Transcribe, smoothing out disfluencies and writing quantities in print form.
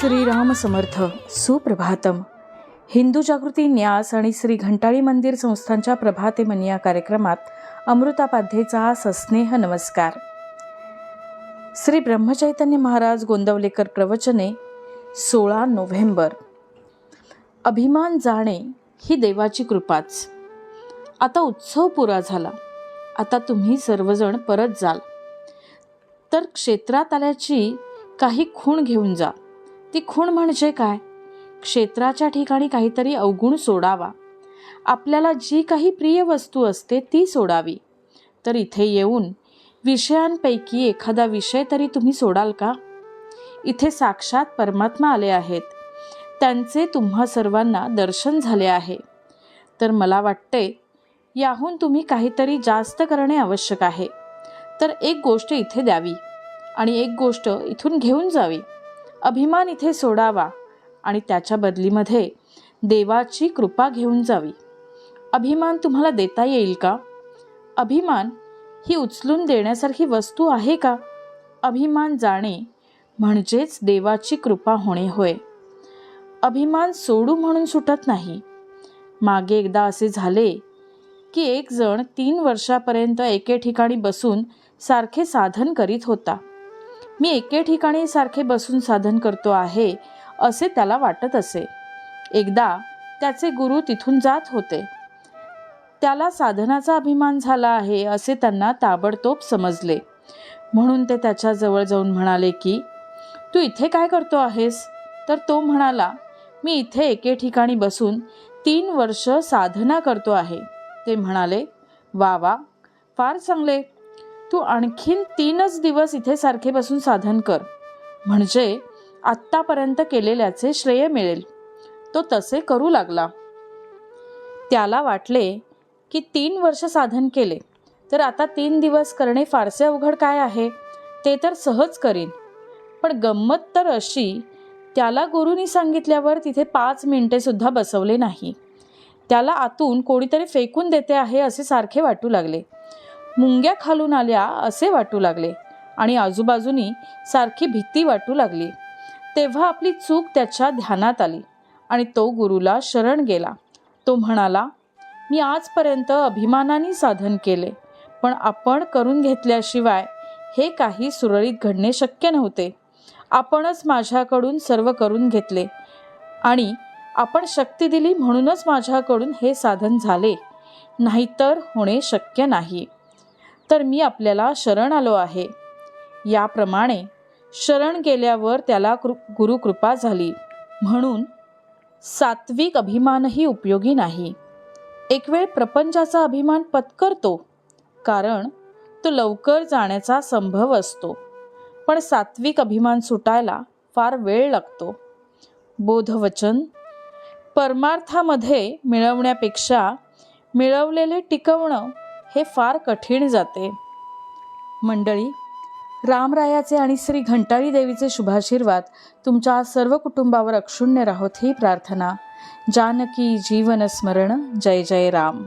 श्रीराम समर्थ. सुप्रभातम. हिंदू जागृती न्यास आणि श्री घंटाळी मंदिर संस्थांच्या प्रभाते मनी या कार्यक्रमात अमृतापाध्येचा सस्नेह नमस्कार. श्री ब्रह्मचैतन्य महाराज गोंदवलेकर प्रवचने 16 नोव्हेंबर. अभिमान जाणे ही देवाची कृपाच. आता उत्सव पुरा झाला. आता तुम्ही सर्वजण परत जाल तर क्षेत्रात आल्याची काही खूण घेऊन जा. ती खूण म्हणजे काय? क्षेत्राच्या ठिकाणी काहीतरी अवगुण सोडावा. आपल्याला जी काही प्रिय वस्तू असते ती सोडावी. तर इथे येऊन विषयांपैकी एखादा विषय तरी तुम्ही सोडाल का? इथे साक्षात परमात्मा आले आहेत. त्यांचे तुम्हा सर्वांना दर्शन झाले आहे. तर मला वाटते याहून तुम्ही काहीतरी जास्त करणे आवश्यक आहे. तर एक गोष्ट इथे द्यावी आणि एक गोष्ट इथून घेऊन जावी. अभिमान इथे सोडावा आणि त्याच्या बदलीमध्ये देवाची कृपा घेऊन जावी. अभिमान तुम्हाला देता येईल का? अभिमान ही उचलून देण्यासारखी वस्तू आहे का? अभिमान जाणे म्हणजेच देवाची कृपा होणे होय. अभिमान सोडू म्हणून सुटत नाही. मागे एकदा असे झाले की एक जण 3 वर्षापर्यंत एके ठिकाणी बसून सारखे साधन करीत होता. मी एके ठिकाणी सारखे बसून साधन करतो आहे असे त्याला वाटत असे. एकदा त्याचे गुरु तिथून जात होते. त्याला साधनाचा अभिमान झाला आहे असे त्यांना ताबडतोब समजले. म्हणून ते त्याच्या जवळ जाऊन म्हणाले की तू इथे काय करतो आहेस? तर तो म्हणाला, मी इथे एके ठिकाणी बसून 3 वर्ष साधना करतो आहे. ते म्हणाले, वा वा, फार चांगले. तू आणखीन 3च दिवस इथे सारखे बसून साधन कर, म्हणजे आत्तापर्यंत केलेल्याचे श्रेय मिळेल. तो तसे करू लागला. त्याला वाटले की 3 वर्ष साधन केले तर आता 3 दिवस करणे फारसे अवघड काय आहे, ते तर सहज करीन. पण गंमत तर अशी, त्याला गुरुनी सांगितल्यावर तिथे 5 मिनिटे सुद्धा बसवले नाही. त्याला आतून कोणीतरी फेकून देते आहे असे सारखे वाटू लागले. मुंग्या खालून आल्या असे वाटू लागले आणि आजूबाजूनी सारखी भीती वाटू लागली. तेव्हा आपली चूक त्याच्या ध्यानात आली आणि तो गुरुला शरण गेला. तो म्हणाला, मी आजपर्यंत अभिमानाने साधन केले, पण आपण करून घेतल्याशिवाय हे काही सुरळीत घडणे शक्य नव्हते. आपणच माझ्याकडून सर्व करून घेतले आणि आपण शक्ती दिली म्हणूनच माझ्याकडून हे साधन झाले, नाहीतर होणे शक्य नाही. तर मी आपल्याला शरण आलो आहे. याप्रमाणे शरण गेल्यावर त्याला गुरुकृपा झाली. म्हणून सात्विक अभिमानही उपयोगी नाही. एक वेळ प्रपंचाचा अभिमान पत्करतो, कारण तो लवकर जाण्याचा संभव असतो. पण सात्विक अभिमान सुटायला फार वेळ लागतो. बोधवचन. परमार्थामध्ये मिळवण्यापेक्षा मिळवलेले टिकवणं हे फार कठीण जाते. मंडळी, रामरायाचे आणि श्री घंटाळी देवीचे शुभाशीर्वाद तुमच्या सर्व कुटुंबावर अक्षुण्य राहोत ही प्रार्थना. जानकी जीवन स्मरण. जय जय राम.